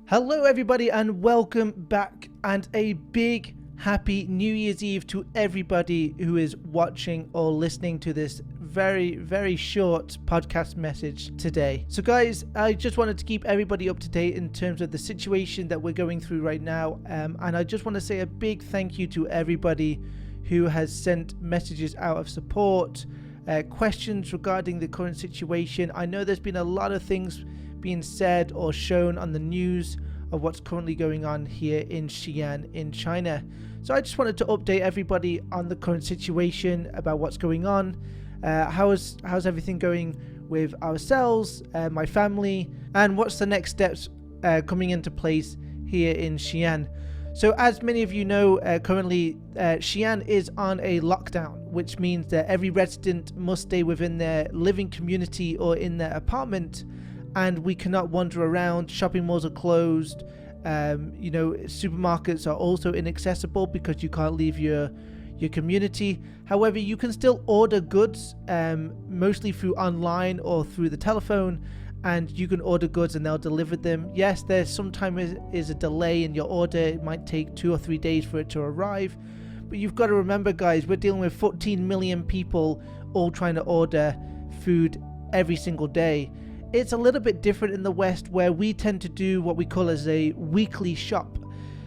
Hello everybody and welcome back, and a big happy New Year's Eve to everybody who is watching or listening to this very short podcast message today. So guys, I just wanted to keep everybody up to date in terms of the situation that we're going through right now, and I just want to say a big thank you to everybody who has sent messages out of support, questions regarding the current situation. I know there's been a lot of things being said or shown on the news of what's currently going on here in Xi'an in China. So I just wanted to update everybody on the current situation about what's going on. How's everything going with ourselves, my family, and what's the next steps coming into place here in Xi'an. So as many of you know, currently Xi'an is on a lockdown, which means that every resident must stay within their living community or in their apartment, and we cannot wander around. Shopping malls are closed. Supermarkets are also inaccessible because you can't leave your community. However, you can still order goods, mostly through online or through the telephone, and you can order goods and they'll deliver them. Yes, there's sometimes is a delay in your order. It might take 2 or 3 days for it to arrive. But you've got to remember, guys, we're dealing with 14 million people all trying to order food every single day. It's a little bit different in the West, where we tend to do what we call as a weekly shop.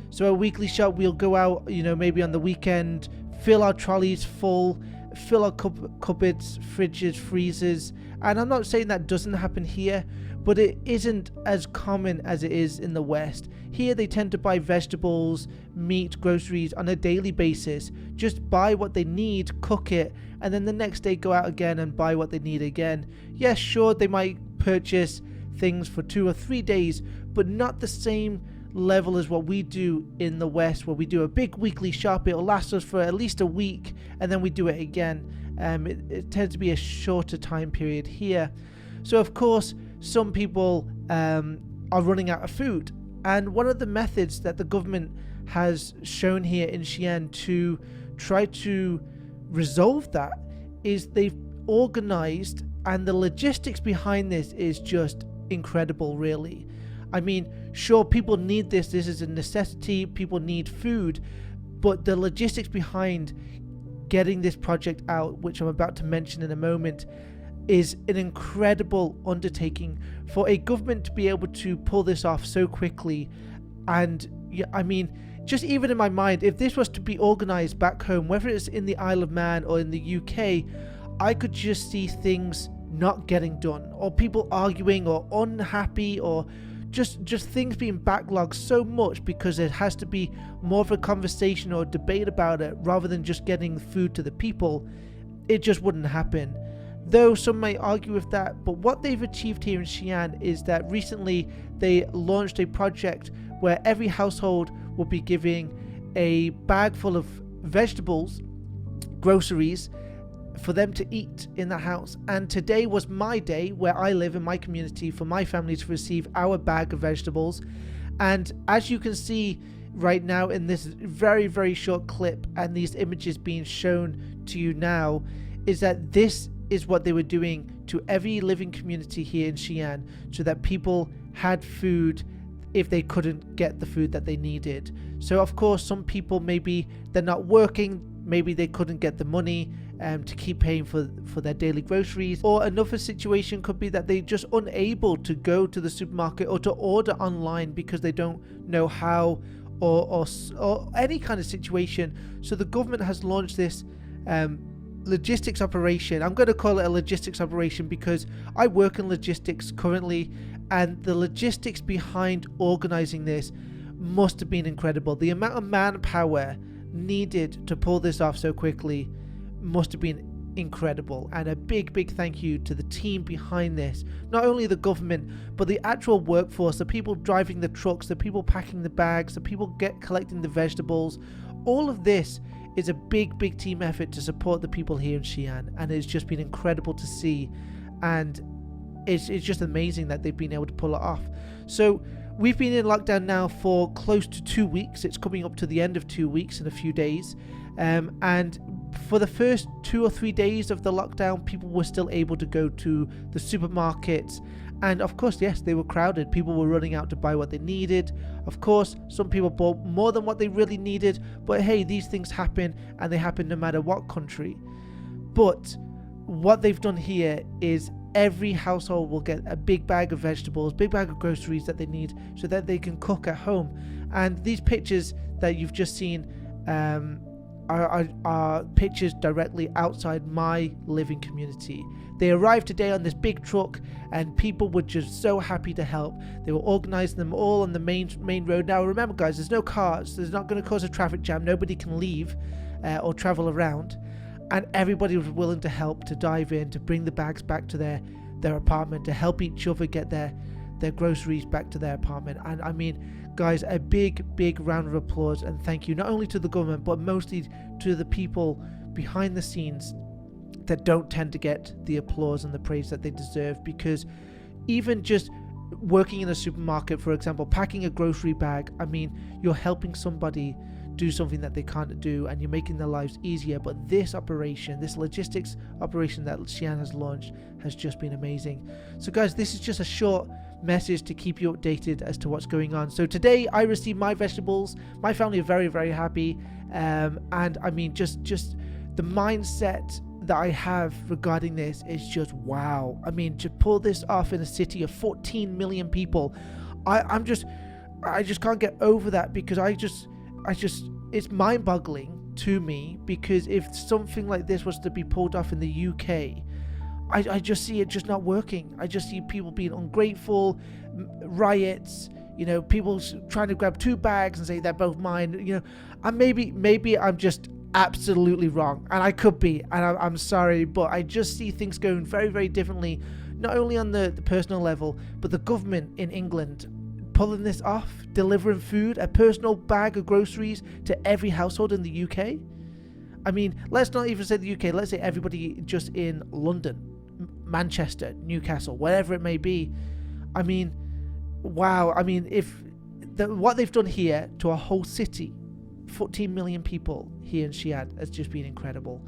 So a weekly shop, we'll go out, maybe on the weekend, fill our trolleys full, fill our cupboards, fridges, freezers. And I'm not saying that doesn't happen here, but it isn't as common as it is in the West. Here they tend to buy vegetables, meat, groceries on a daily basis. Just buy what they need, cook it, and then the next day go out again and buy what they need again. Yes, sure, they might purchase things for 2 or 3 days, but not the same level as what we do in the West, where we do a big weekly shop. It'll last us for at least a week, and then we do it again. It tends to be a shorter time period here. So of course, some people are running out of food, and one of the methods that the government has shown here in Xi'an to try to resolve that is they've organized, and the logistics behind this is just incredible, really. I mean, sure, people need this is a necessity, people need food, but the logistics behind getting this project out, which I'm about to mention in a moment, is an incredible undertaking for a government to be able to pull this off so quickly. And yeah, I mean, just even in my mind, if this was to be organized back home, whether it's in the Isle of Man or in the UK, I could just see things not getting done, or people arguing or unhappy, or just things being backlogged so much because there has to be more of a conversation or debate about it rather than just getting food to the people. It just wouldn't happen. Though some may argue with that, but what they've achieved here in Xi'an is that recently they launched a project where every household will be giving a bag full of vegetables, groceries, for them to eat in the house. And today was my day, where I live in my community, for my family to receive our bag of vegetables. And as you can see right now in this very short clip, and these images being shown to you now, is that this is what they were doing to every living community here in Xi'an, so that people had food if they couldn't get the food that they needed. So of course, some people, maybe they're not working, maybe they couldn't get the money to keep paying for their daily groceries, or another situation could be that they're just unable to go to the supermarket or to order online because they don't know how, or any kind of situation. So the government has launched this logistics operation. I'm going to call it a logistics operation because I work in logistics currently, and the logistics behind organizing this must have been incredible. The amount of manpower needed to pull this off so quickly must have been incredible, and a big thank you to the team behind this. Not only the government, but the actual workforce, the people driving the trucks, the people packing the bags, the people collecting the vegetables. All of this is a big team effort to support the people here in Xi'an, and it's just been incredible to see, and it's just amazing that they've been able to pull it off. So we've been in lockdown now for close to 2 weeks. It's coming up to the end of 2 weeks in a few days, and for the first 2 or 3 days of the lockdown, people were still able to go to the supermarkets And of course, yes, they were crowded. People were running out to buy what they needed. Of course, some people bought more than what they really needed. But hey, these things happen, and they happen no matter what country. But what they've done here is every household will get a big bag of vegetables, big bag of groceries that they need so that they can cook at home. And these pictures that you've just seen are pictures directly outside my living community. They arrived today on this big truck, and people were just so happy to help. They were organizing them all on the main road. Now remember guys, there's no cars, there's not going to cause a traffic jam, nobody can leave or travel around, and everybody was willing to help, to dive in, to bring the bags back to their apartment, to help each other get their groceries back to their apartment. And I mean, guys, a big round of applause and thank you, not only to the government but mostly to the people behind the scenes that don't tend to get the applause and the praise that they deserve. Because even just working in a supermarket, for example, packing a grocery bag, I mean, you're helping somebody do something that they can't do, and you're making their lives easier. But this operation, this logistics operation that Xi'an has launched, has just been amazing. So guys, this is just a short message to keep you updated as to what's going on. So today I received my vegetables. My family are very happy, and I mean, just the mindset that I have regarding this is just wow. I mean, to pull this off in a city of 14 million people, I just can't get over that, because I just it's mind-boggling to me. Because if something like this was to be pulled off in the UK, I just see it just not working. I just see people being ungrateful, riots, you know, people trying to grab 2 bags and say they're both mine, you know. And maybe I'm just absolutely wrong, and I could be, and I'm sorry, but I just see things going very differently, not only on the personal level, but the government in England pulling this off, delivering food, a personal bag of groceries to every household in the UK. I mean, let's not even say the UK, let's say everybody just in London, Manchester, Newcastle, whatever it may be. I mean, wow. I mean, if what they've done here to a whole city, 14 million people here in Xi'an, has just been incredible.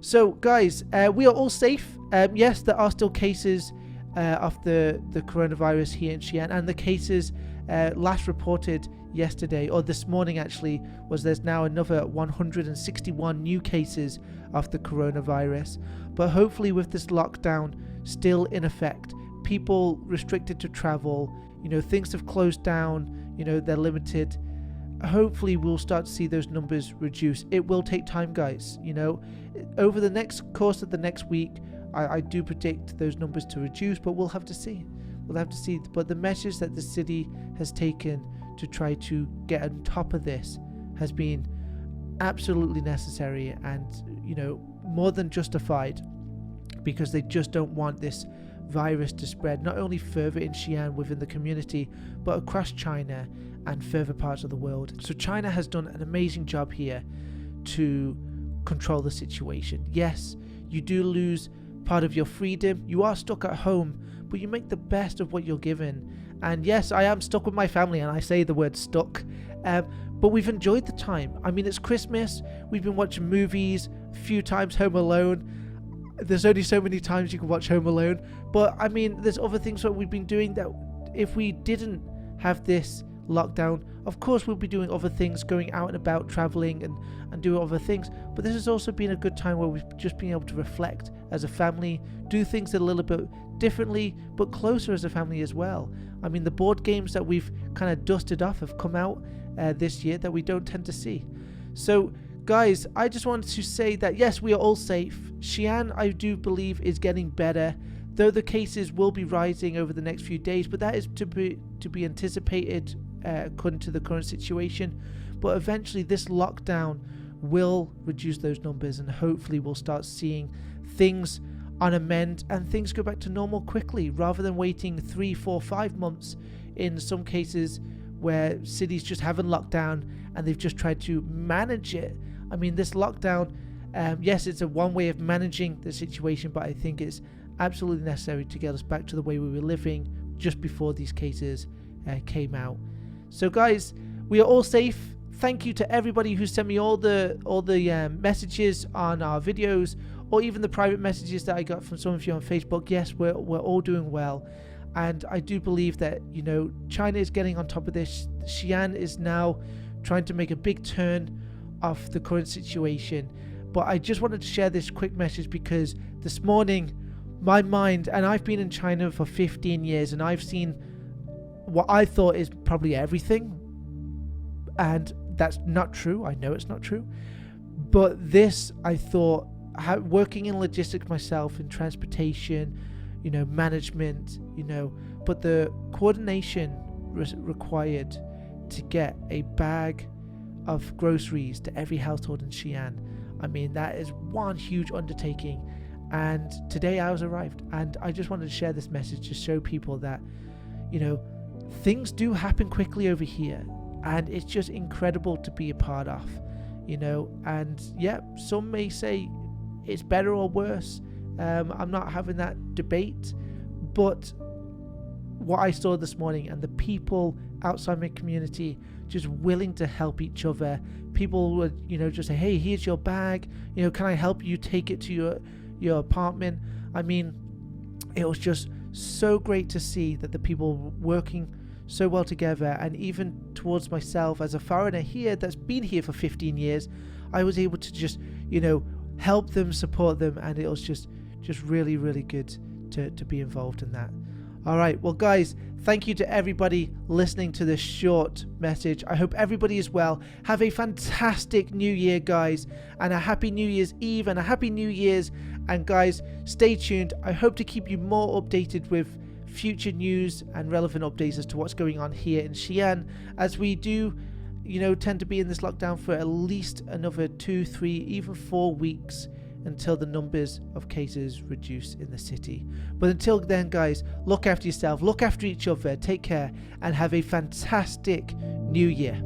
So guys, we are all safe. Yes, there are still cases of the coronavirus here in Xi'an, and the cases last reported yesterday, or this morning actually, was there's now another 161 new cases of the coronavirus. But hopefully with this lockdown still in effect, people restricted to travel, you know, things have closed down, you know, they're limited. Hopefully we'll start to see those numbers reduce. It will take time, guys, you know. Over the next course of the next week, I do predict those numbers to reduce, but we'll have to see. But the measures that the city has taken to try to get on top of this has been absolutely necessary, and, you know, more than justified, because they just don't want this virus to spread not only further in Xi'an within the community, but across China and further parts of the world. So China has done an amazing job here to control the situation. Yes, you do lose part of your freedom, you are stuck at home, but you make the best of what you're given. And yes, I am stuck with my family, and I say the word stuck, but we've enjoyed the time. I mean, it's Christmas, we've been watching movies, a few times Home Alone. There's only so many times you can watch Home Alone, but I mean, there's other things that we've been doing that if we didn't have this lockdown, of course we'll be doing other things, going out and about, traveling and doing other things. But this has also been a good time where we've just been able to reflect as a family, do things a little bit differently but closer as a family as well. I mean, the board games that we've kind of dusted off have come out this year that we don't tend to see. So guys, I just wanted to say that yes, we are all safe. Xi'an, I do believe, is getting better, though the cases will be rising over the next few days, but that is to be anticipated according to the current situation. But eventually this lockdown will reduce those numbers, and hopefully we'll start seeing things on a mend and things go back to normal quickly, rather than waiting 3, 4, 5 months in some cases where cities just haven't locked down and they've just tried to manage it. I mean, this lockdown, yes, it's a one way of managing the situation, but I think it's absolutely necessary to get us back to the way we were living just before these cases came out. So guys, we are all safe. Thank you to everybody who sent me all the messages on our videos, or even the private messages that I got from some of you on Facebook. Yes, we're all doing well, And I do believe that, China is getting on top of this. Xi'an is now trying to make a big turn of the current situation. But I just wanted to share this quick message because this morning, my mind, and I've been in China for 15 years and I've seen what I thought is probably everything. And that's not true. I know it's not true. But this, I thought, working in logistics myself, in transportation, management, but the coordination required to get a bag of groceries to every household in Xi'an. I mean, that is one huge undertaking. And today I was arrived, and I just wanted to share this message to show people that, things do happen quickly over here, and it's just incredible to be a part of, and yeah, some may say it's better or worse. I'm not having that debate, but what I saw this morning and the people outside my community just willing to help each other. People would, just say, hey, here's your bag. Can I help you take it to your apartment? I mean, it was just so great to see that the people working so well together. And even towards myself as a foreigner here that's been here for 15 years, I was able to just, help them, support them. And it was just really, really good to be involved in that. All right, well, guys, thank you to everybody listening to this short message. I hope everybody is well. Have a fantastic New Year, guys, and a happy New Year's Eve and a happy New Year's. And guys, stay tuned. I hope to keep you more updated with future news and relevant updates as to what's going on here in Xi'an, as we do, tend to be in this lockdown for at least another 2, 3, even 4 weeks, until the numbers of cases reduce in the city. But until then, guys, look after yourself, look after each other, take care, and have a fantastic New Year.